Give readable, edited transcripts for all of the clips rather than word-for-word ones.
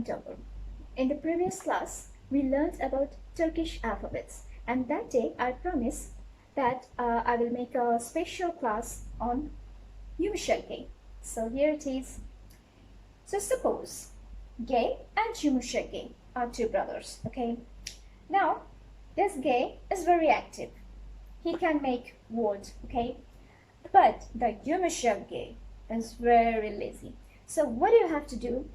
I'm Tagor. In the previous class, we learned about Turkish alphabets, and that day I promised that I will make a special class on yumuşak. So here it is. So suppose G and yumuşak are two brothers, okay? Now, this G is very active. He can make words, okay? But the yumuşak G is very lazy. So what do you have to do?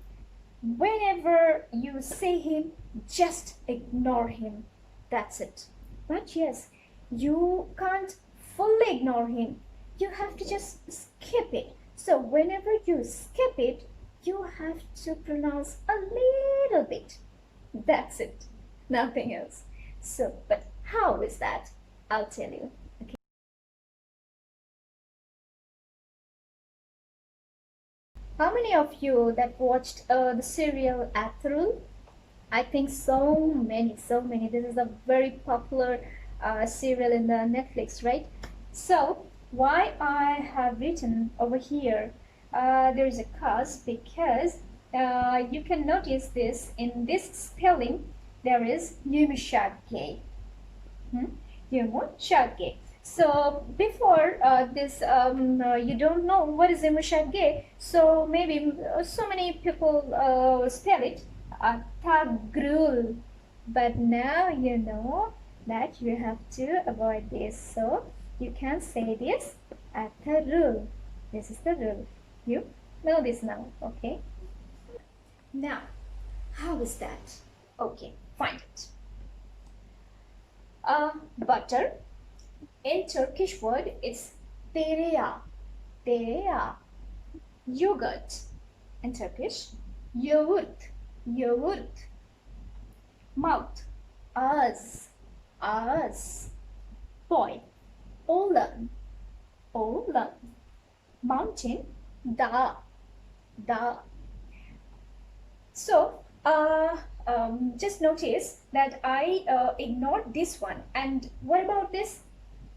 Whenever you see him, just ignore him. That's it. But yes, you can't fully ignore him. You have to just skip it. So whenever you skip it, you have to pronounce a little bit. That's it. Nothing else. So, but how is that? I'll tell you. Okay. How many of you that watched the serial Ertuğrul? I think so many. This is a very popular serial in the Netflix, right? So why I have written over here there is a cause, because you can notice this in this spelling there is yumuşak G. Yumuşak G. So before this, you don't know what is yumuşak G. So maybe so many people spell it Tagor. But now you know that you have to avoid this. So you can say this Ertuğrul. This is the rule. You know this now, okay? Now, how is that? Okay, find it. Butter. In Turkish word, it's tereyağı. Tereyağı. Yogurt. In Turkish, yoğurt. Yoğurt. Mouth. Ağız. Ağız. Boy. Oğlan. Oğlan. Mountain. Dağ. Dağ. So, just notice that I ignored this one. And what about this?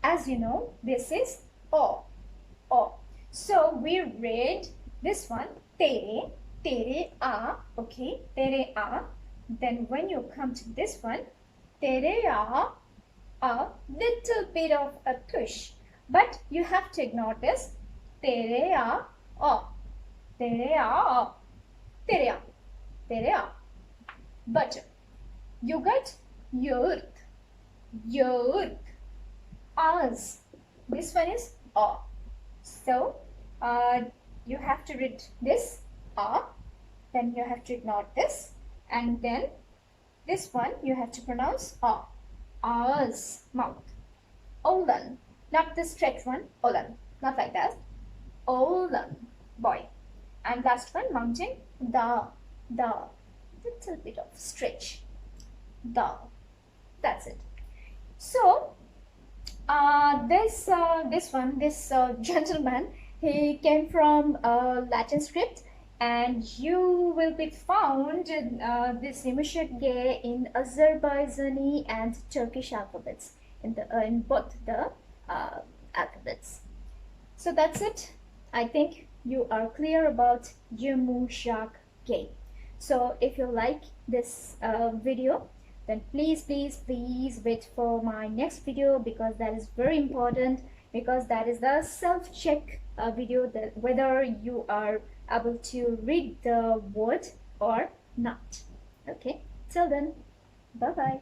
As you know, this is O. O. So we read this one, tere, tere a, okay, tere a. Then when you come to this one, tere a little bit of a tush. But you have to ignore this, tere a, tere a, tere a, tere a. Butter. Yogurt, yoğurt, yoğurt. Ağız. This one is A. So you have to read this A, then you have to ignore this, and then this one you have to pronounce A. Ağız, mouth. Oğlan, not the stretch one, oğlan, not like that. Oğlan, boy. And last one, mountain, dağ, dağ. Little bit of stretch, dağ. That's it. So this gentleman, he came from Latin script, and you will be found this yumuşak G in Azerbaijani and Turkish alphabets, in both the alphabets. So that's it. I think you are clear about yumuşak G. So if you like this video, then please wait for my next video, because that is very important, because that is the self-check video, that whether you are able to read the word or not. Okay, till then, bye bye.